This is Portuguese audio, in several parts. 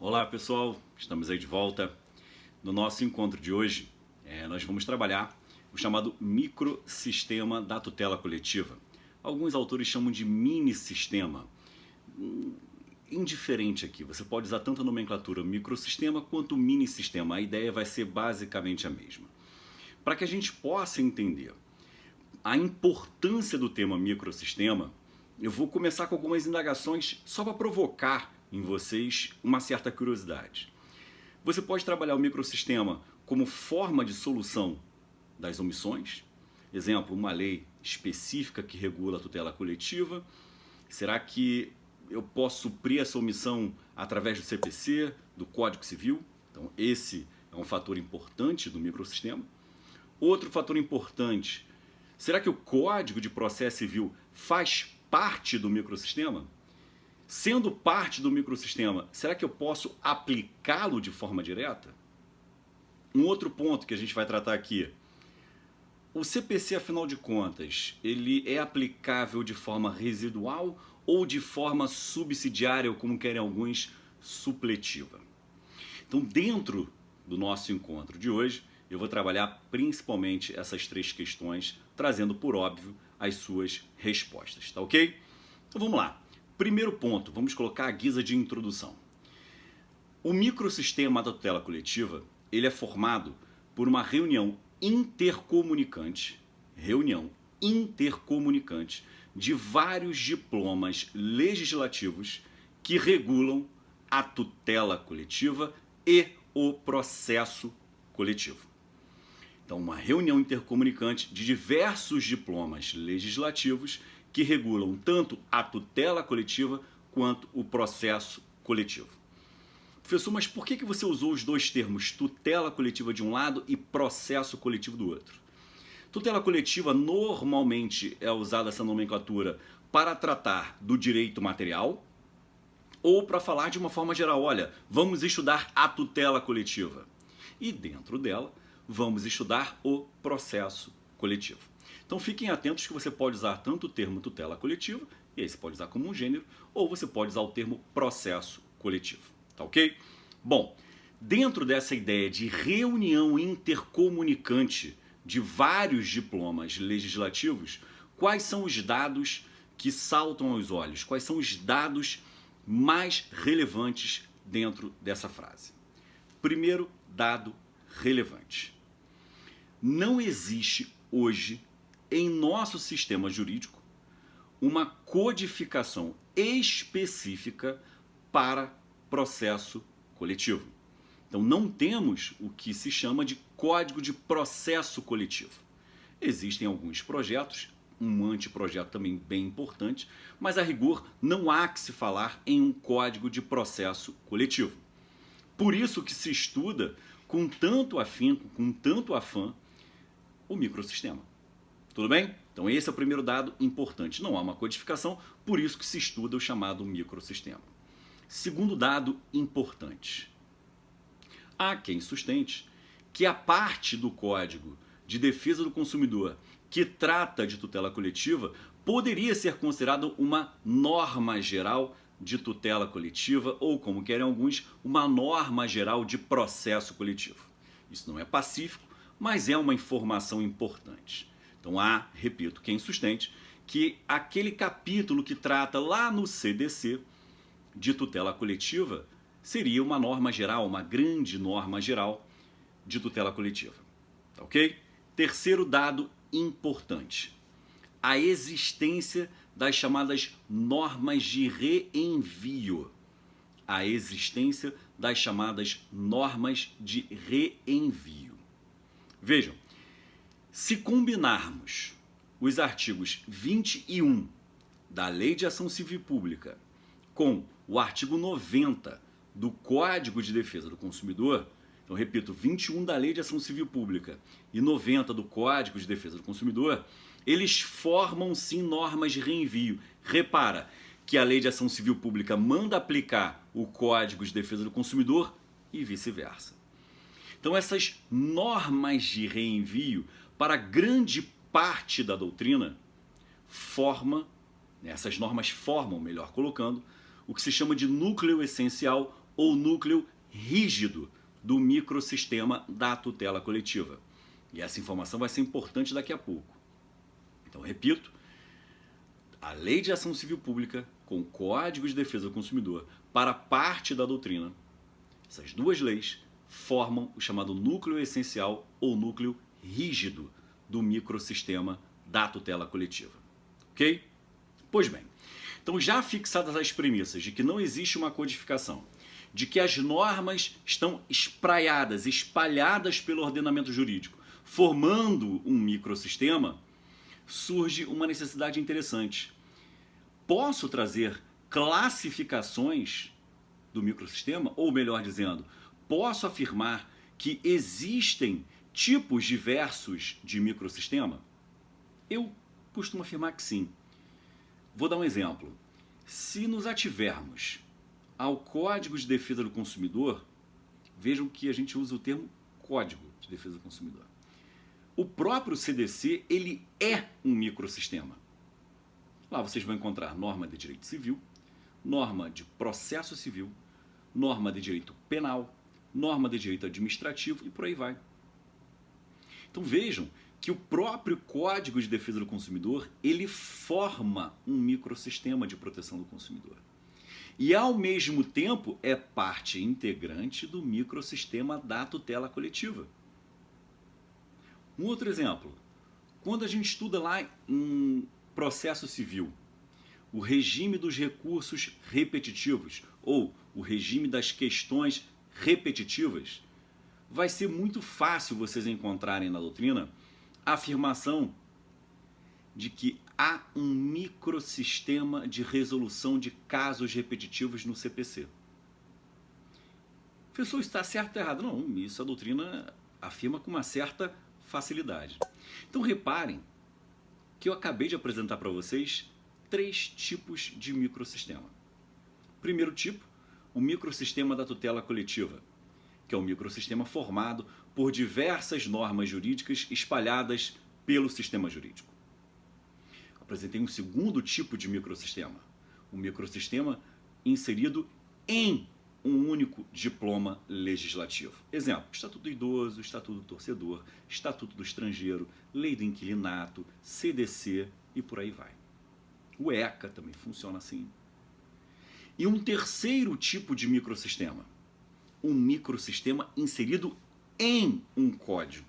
Olá pessoal, estamos aí de volta. No nosso encontro de hoje, nós vamos trabalhar o chamado microsistema da tutela coletiva. Alguns autores chamam de mini-sistema. Indiferente aqui, você pode usar tanto a nomenclatura microsistema quanto mini-sistema. A ideia vai ser basicamente a mesma. Para que a gente possa entender a importância do tema microsistema, eu vou começar com algumas indagações só para provocar em vocês uma certa curiosidade. Você pode trabalhar o microsistema como forma de solução das omissões. Exemplo, uma lei específica que regula a tutela coletiva. Será que eu posso suprir essa omissão através do CPC, do Código Civil? Então esse é um fator importante do microsistema. Outro fator importante, será que o Código de Processo Civil faz parte do microsistema? Sendo parte do microsistema, será que eu posso aplicá-lo de forma direta? Um outro ponto que a gente vai tratar aqui. O CPC, afinal de contas, ele é aplicável de forma residual ou de forma subsidiária, ou como querem alguns, supletiva? Então, dentro do nosso encontro de hoje, eu vou trabalhar principalmente essas três questões, trazendo por óbvio as suas respostas, tá ok? Então vamos lá. Primeiro ponto, vamos colocar a guisa de introdução. O microsistema da tutela coletiva, ele é formado por uma reunião intercomunicante de vários diplomas legislativos que regulam a tutela coletiva e o processo coletivo. Então, uma reunião intercomunicante de diversos diplomas legislativos que regulam tanto a tutela coletiva quanto o processo coletivo. Professor, mas por que você usou os dois termos, tutela coletiva de um lado e processo coletivo do outro? Tutela coletiva normalmente é usada essa nomenclatura para tratar do direito material ou para falar de uma forma geral, olha, vamos estudar a tutela coletiva. E dentro dela, vamos estudar o processo coletivo. Então fiquem atentos que você pode usar tanto o termo tutela coletiva, e aí você pode usar como um gênero, ou você pode usar o termo processo coletivo, tá ok? Bom, dentro dessa ideia de reunião intercomunicante de vários diplomas legislativos, quais são os dados que saltam aos olhos? Quais são os dados mais relevantes dentro dessa frase? Primeiro dado relevante. Não existe hoje em nosso sistema jurídico uma codificação específica para processo coletivo. Então não temos o que se chama de Código de Processo Coletivo. Existem alguns projetos, um anteprojeto também bem importante, mas a rigor não há que se falar em um Código de Processo Coletivo. Por isso que se estuda com tanto afinco, com tanto afã, o microsistema. Tudo bem? Então esse é o primeiro dado importante. Não há uma codificação, por isso que se estuda o chamado microsistema. Segundo dado importante. Há quem sustente que a parte do Código de Defesa do Consumidor que trata de tutela coletiva poderia ser considerada uma norma geral de tutela coletiva ou, como querem alguns, uma norma geral de processo coletivo. Isso não é pacífico, mas é uma informação importante. Então há, repito, quem sustente que aquele capítulo que trata lá no CDC de tutela coletiva seria uma norma geral, uma grande norma geral de tutela coletiva. Tá ok? Terceiro dado importante. A existência das chamadas normas de reenvio. A existência das chamadas normas de reenvio. Vejam, se combinarmos os artigos 21 da Lei de Ação Civil Pública com o artigo 90 do Código de Defesa do Consumidor, então repito, 21 da Lei de Ação Civil Pública e 90 do Código de Defesa do Consumidor, eles formam sim normas de reenvio. Repara que a Lei de Ação Civil Pública manda aplicar o Código de Defesa do Consumidor e vice-versa. Então essas normas de reenvio, para grande parte da doutrina, essas normas formam, melhor colocando, o que se chama de núcleo essencial ou núcleo rígido do microsistema da tutela coletiva. E essa informação vai ser importante daqui a pouco. Então, repito, a Lei de Ação Civil Pública, com o Código de Defesa do Consumidor, para parte da doutrina, essas duas leis formam o chamado núcleo essencial ou núcleo rígido do microsistema da tutela coletiva. Ok? Pois bem, então já fixadas as premissas de que não existe uma codificação, de que as normas estão espraiadas, espalhadas pelo ordenamento jurídico, formando um microsistema, surge uma necessidade interessante. Posso trazer classificações do microsistema, ou melhor dizendo, posso afirmar que existem tipos diversos de microsistema? Eu costumo afirmar que sim. Vou dar um exemplo. Se nos ativermos ao Código de Defesa do Consumidor, vejam que a gente usa o termo Código de Defesa do Consumidor. O próprio CDC, ele é um microsistema. Lá vocês vão encontrar norma de direito civil, norma de processo civil, norma de direito penal, norma de direito administrativo e por aí vai. Então vejam que o próprio Código de Defesa do Consumidor, ele forma um microsistema de proteção do consumidor. E ao mesmo tempo é parte integrante do microsistema da tutela coletiva. Um outro exemplo, quando a gente estuda lá em processo civil, o regime dos recursos repetitivos ou o regime das questões repetitivas, vai ser muito fácil vocês encontrarem na doutrina a afirmação de que há um microsistema de resolução de casos repetitivos no CPC. Professor, está certo ou errado? Não, isso a doutrina afirma com uma certa facilidade. Então reparem que eu acabei de apresentar para vocês 3 tipos de microsistema. Primeiro tipo, o microsistema da tutela coletiva, que é um microsistema formado por diversas normas jurídicas espalhadas pelo sistema jurídico. Apresentei um segundo tipo de microsistema, um microsistema inserido em um único diploma legislativo. Exemplo, Estatuto do Idoso, Estatuto do Torcedor, Estatuto do Estrangeiro, Lei do Inquilinato, CDC e por aí vai. O ECA também funciona assim. E um terceiro tipo de microsistema, um microsistema inserido em um código,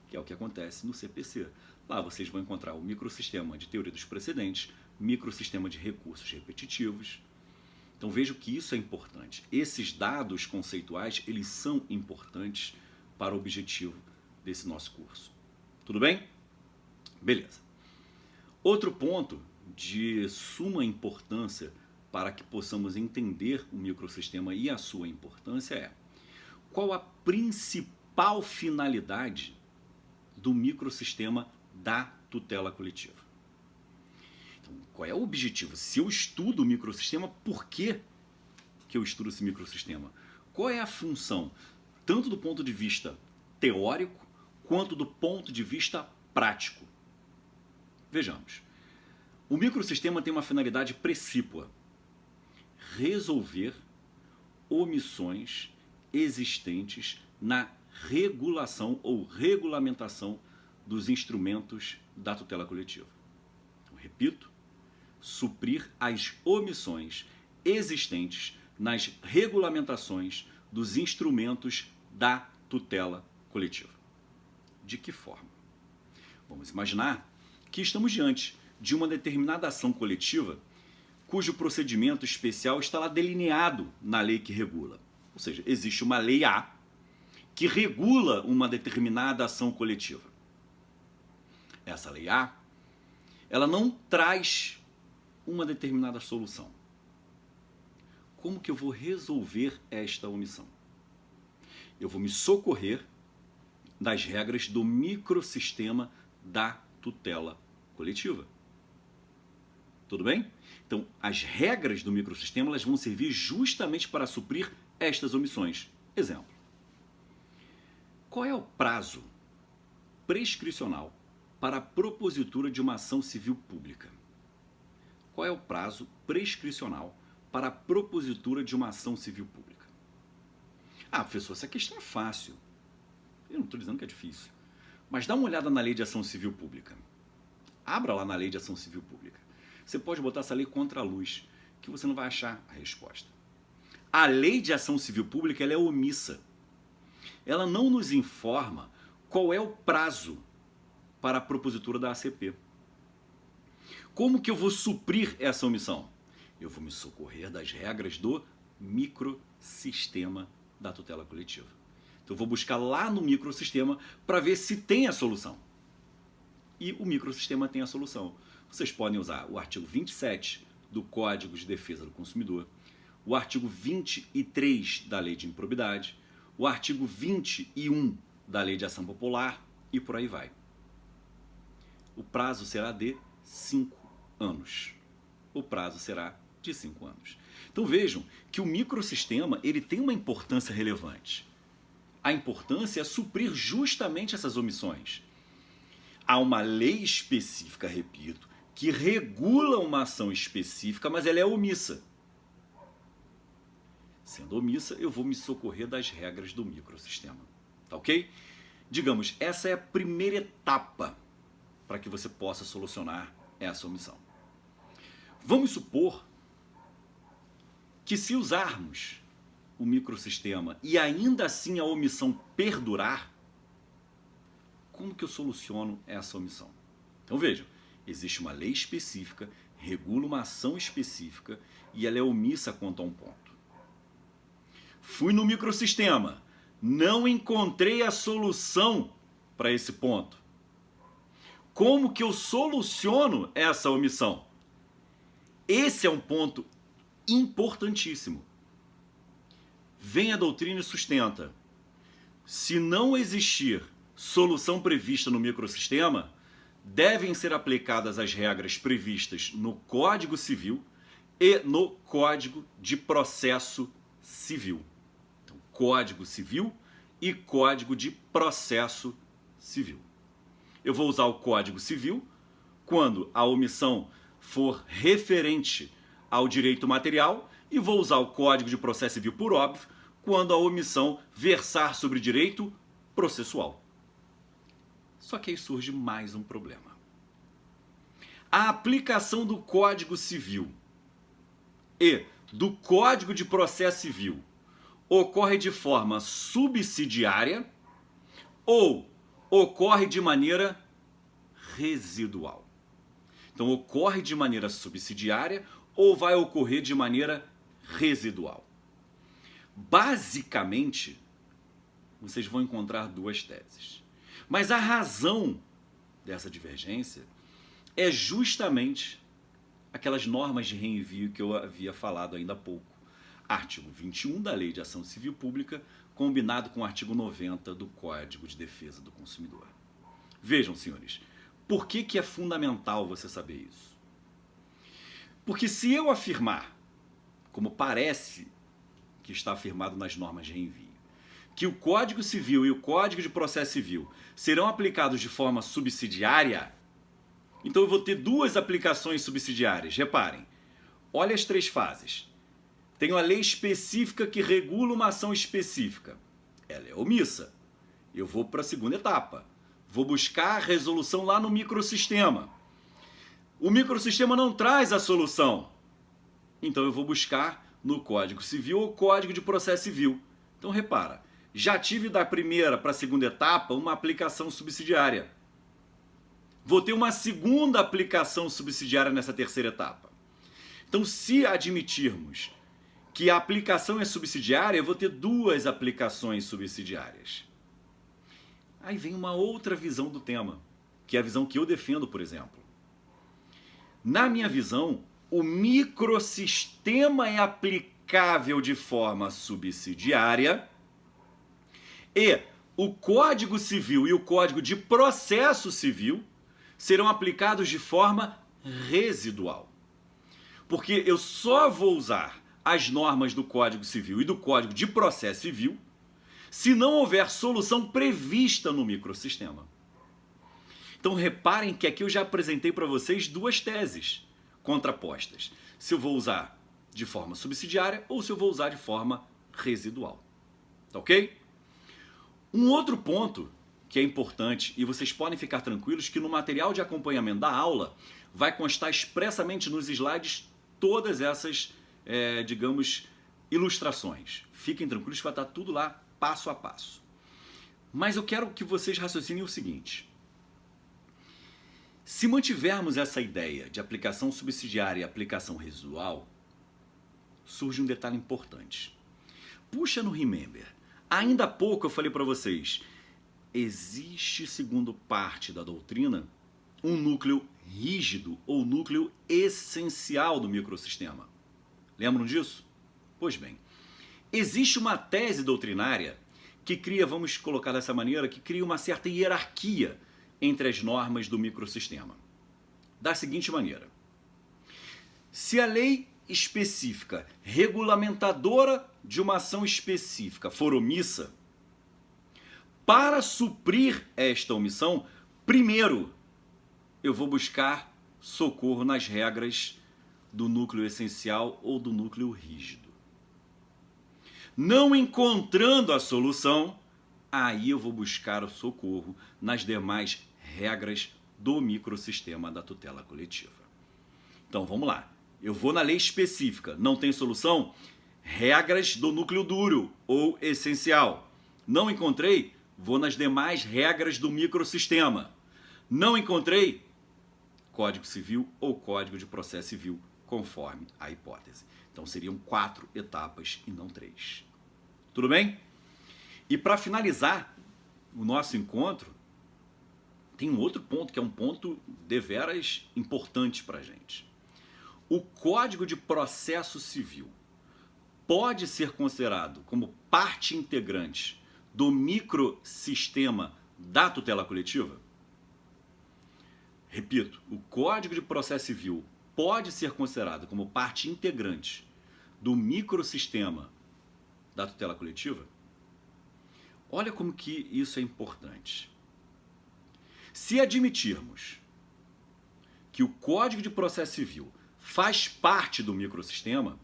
que é o que acontece no CPC. Lá vocês vão encontrar o microsistema de teoria dos precedentes, microsistema de recursos repetitivos. Então vejo que isso é importante. Esses dados conceituais, eles são importantes para o objetivo desse nosso curso. Tudo bem? Beleza. Outro ponto de suma importância para que possamos entender o microsistema e a sua importância é: qual a principal finalidade do microsistema da tutela coletiva? Então, qual é o objetivo? Se eu estudo o microsistema, por que eu estudo esse microsistema? Qual é a função, tanto do ponto de vista teórico, quanto do ponto de vista prático? Vejamos. O microsistema tem uma finalidade precípua: resolver omissões existentes na regulação ou regulamentação dos instrumentos da tutela coletiva. Então, repito, suprir as omissões existentes nas regulamentações dos instrumentos da tutela coletiva. De que forma? Vamos imaginar que estamos diante de uma determinada ação coletiva cujo procedimento especial está lá delineado na lei que regula. Ou seja, existe uma lei A que regula uma determinada ação coletiva. Essa lei A, ela não traz uma determinada solução. Como que eu vou resolver esta omissão? Eu vou me socorrer das regras do microsistema da tutela coletiva. Tudo bem? Então, as regras do microsistema, elas vão servir justamente para suprir estas omissões. Exemplo. Qual é o prazo prescricional para a propositura de uma ação civil pública? Qual é o prazo prescricional para a propositura de uma ação civil pública? Ah, professor, essa questão é fácil. Eu não estou dizendo que é difícil. Mas dá uma olhada na Lei de Ação Civil Pública. Abra lá na Lei de Ação Civil Pública. Você pode botar essa lei contra a luz, que você não vai achar a resposta. A Lei de Ação Civil Pública ela é omissa. Ela não nos informa qual é o prazo para a propositura da ACP. Como que eu vou suprir essa omissão? Eu vou me socorrer das regras do microsistema da tutela coletiva. Então eu vou buscar lá no microsistema para ver se tem a solução. E o microsistema tem a solução. Vocês podem usar o artigo 27 do Código de Defesa do Consumidor, o artigo 23 da Lei de Improbidade, o artigo 21 da Lei de Ação Popular e por aí vai. O prazo será de 5 anos. O prazo será de 5 anos. Então vejam que o microsistema ele tem uma importância relevante. A importância é suprir justamente essas omissões. Há uma lei específica, repito, que regula uma ação específica, mas ela é omissa. Sendo omissa, eu vou me socorrer das regras do microsistema. Tá ok? Digamos, essa é a primeira etapa para que você possa solucionar essa omissão. Vamos supor que se usarmos o microsistema e ainda assim a omissão perdurar, como que eu soluciono essa omissão? Então vejam, existe uma lei específica, regula uma ação específica e ela é omissa quanto a um ponto. Fui no microsistema, não encontrei a solução para esse ponto. Como que eu soluciono essa omissão? Esse é um ponto importantíssimo. Vem a doutrina e sustenta. Se não existir solução prevista no microsistema, devem ser aplicadas as regras previstas no Código Civil e no Código de Processo Civil. Então, Código Civil e Código de Processo Civil. Eu vou usar o Código Civil quando a omissão for referente ao direito material e vou usar o Código de Processo Civil, por óbvio, quando a omissão versar sobre direito processual. Só que aí surge mais um problema. A aplicação do Código Civil e do Código de Processo Civil ocorre de forma subsidiária ou ocorre de maneira residual. Então, ocorre de maneira subsidiária ou vai ocorrer de maneira residual. Basicamente, vocês vão encontrar duas teses. Mas a razão dessa divergência é justamente aquelas normas de reenvio que eu havia falado ainda há pouco. Artigo 21 da Lei de Ação Civil Pública, combinado com o artigo 90 do Código de Defesa do Consumidor. Vejam, senhores, por que é fundamental você saber isso? Porque se eu afirmar, como parece que está afirmado nas normas de reenvio, que o Código Civil e o Código de Processo Civil serão aplicados de forma subsidiária, então eu vou ter duas aplicações subsidiárias. Reparem, olha as três fases. Tenho a lei específica que regula uma ação específica. Ela é omissa. Eu vou para a segunda etapa. Vou buscar a resolução lá no microsistema. O microsistema não traz a solução. Então eu vou buscar no Código Civil ou Código de Processo Civil. Então repara, já tive da primeira para a segunda etapa uma aplicação subsidiária. Vou ter uma segunda aplicação subsidiária nessa terceira etapa. Então, se admitirmos que a aplicação é subsidiária, eu vou ter duas aplicações subsidiárias. Aí vem uma outra visão do tema, que é a visão que eu defendo, por exemplo. Na minha visão, o microsistema é aplicável de forma subsidiária e o Código Civil e o Código de Processo Civil serão aplicados de forma residual. Porque eu só vou usar as normas do Código Civil e do Código de Processo Civil se não houver solução prevista no microsistema. Então reparem que aqui eu já apresentei para vocês duas teses contrapostas. Se eu vou usar de forma subsidiária ou se eu vou usar de forma residual. Tá ok? Um outro ponto que é importante, e vocês podem ficar tranquilos que no material de acompanhamento da aula vai constar expressamente nos slides todas essas, digamos, ilustrações. Fiquem tranquilos que vai estar tudo lá, passo a passo. Mas eu quero que vocês raciocinem o seguinte. Se mantivermos essa ideia de aplicação subsidiária e aplicação residual, surge um detalhe importante. Puxa no Remember. Ainda há pouco eu falei para vocês, existe, segundo parte da doutrina, um núcleo rígido ou núcleo essencial do microsistema. Lembram disso? Pois bem, existe uma tese doutrinária que cria, vamos colocar dessa maneira, que cria uma certa hierarquia entre as normas do microsistema. Da seguinte maneira: se a lei específica regulamentadora de uma ação específica for omissa, para suprir esta omissão, primeiro eu vou buscar socorro nas regras do núcleo essencial ou do núcleo rígido. Não encontrando a solução, aí eu vou buscar o socorro nas demais regras do microsistema da tutela coletiva. Então vamos lá. Eu vou na lei específica, não tem solução? Regras do núcleo duro ou essencial. Não encontrei? Vou nas demais regras do microsistema. Não encontrei? Código Civil ou Código de Processo Civil, conforme a hipótese. Então seriam 4 etapas e não 3. Tudo bem? E para finalizar o nosso encontro, tem um outro ponto que é um ponto deveras importante para a gente. O Código de Processo Civil pode ser considerado como parte integrante do microsistema da tutela coletiva? Repito, o Código de Processo Civil pode ser considerado como parte integrante do microsistema da tutela coletiva? Olha como que isso é importante. Se admitirmos que o Código de Processo Civil faz parte do microsistema,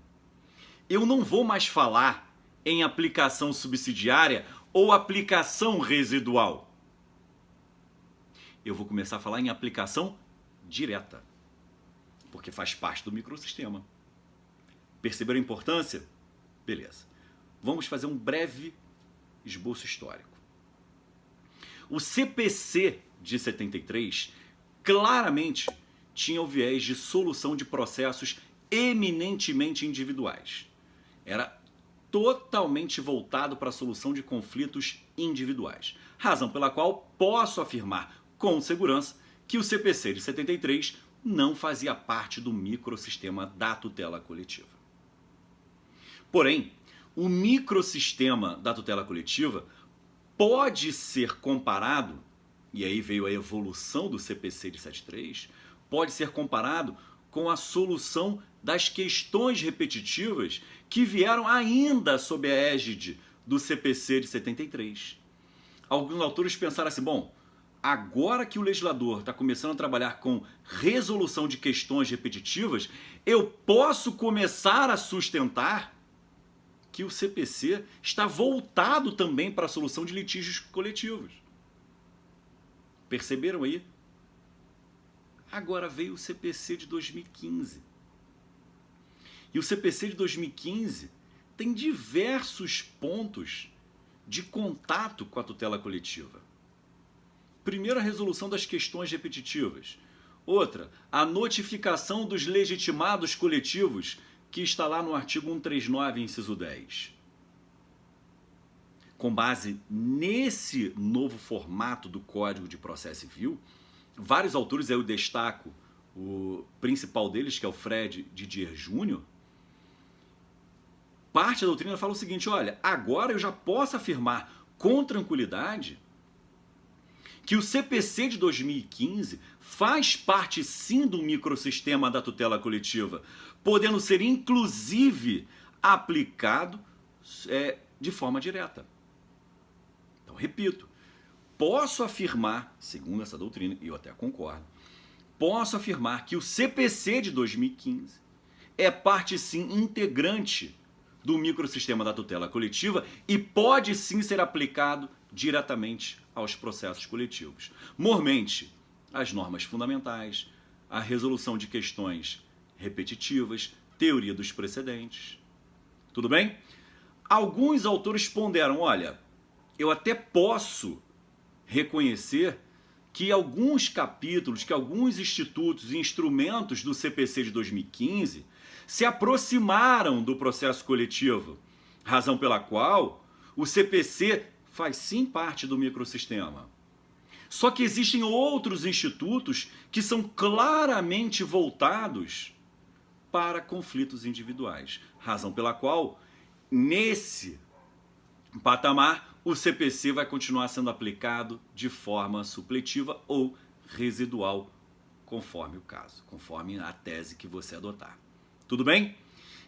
eu não vou mais falar em aplicação subsidiária ou aplicação residual. Eu vou começar a falar em aplicação direta, porque faz parte do microsistema. Perceberam a importância? Beleza. Vamos fazer um breve esboço histórico. O CPC de 73 claramente tinha o viés de solução de processos eminentemente individuais. Era totalmente voltado para a solução de conflitos individuais. Razão pela qual posso afirmar com segurança que o CPC de 73 não fazia parte do microsistema da tutela coletiva. Porém, o microsistema da tutela coletiva pode ser comparado, e aí veio a evolução do CPC de 73, pode ser comparado com a solução das questões repetitivas que vieram ainda sob a égide do CPC de 73. Alguns autores pensaram assim, bom, agora que o legislador está começando a trabalhar com resolução de questões repetitivas, eu posso começar a sustentar que o CPC está voltado também para a solução de litígios coletivos. Perceberam aí? Agora veio o CPC de 2015. E o CPC de 2015 tem diversos pontos de contato com a tutela coletiva. Primeiro, a resolução das questões repetitivas. Outra, a notificação dos legitimados coletivos, que está lá no artigo 139, inciso 10. Com base nesse novo formato do Código de Processo Civil, vários autores, eu destaco o principal deles, que é o Fred Didier Júnior, parte da doutrina fala o seguinte, olha, agora eu já posso afirmar com tranquilidade que o CPC de 2015 faz parte sim do microsistema da tutela coletiva, podendo ser inclusive aplicado de forma direta. Então, repito, posso afirmar, segundo essa doutrina, e eu até concordo, posso afirmar que o CPC de 2015 é parte sim integrante do microsistema da tutela coletiva e pode sim ser aplicado diretamente aos processos coletivos. Mormente, as normas fundamentais, a resolução de questões repetitivas, teoria dos precedentes. Tudo bem? Alguns autores ponderam, olha, eu até posso reconhecer que alguns capítulos, que alguns institutos e instrumentos do CPC de 2015 se aproximaram do processo coletivo, razão pela qual o CPC faz sim parte do microsistema. Só que existem outros institutos que são claramente voltados para conflitos individuais, razão pela qual, nesse patamar, o CPC vai continuar sendo aplicado de forma supletiva ou residual, conforme o caso, conforme a tese que você adotar. Tudo bem?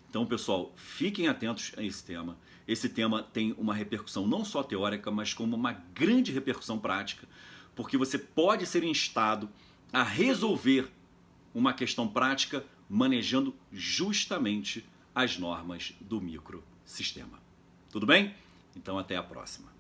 Então, pessoal, fiquem atentos a esse tema. Esse tema tem uma repercussão não só teórica, mas como uma grande repercussão prática, porque você pode ser instado a resolver uma questão prática manejando justamente as normas do microsistema. Tudo bem? Então, até a próxima.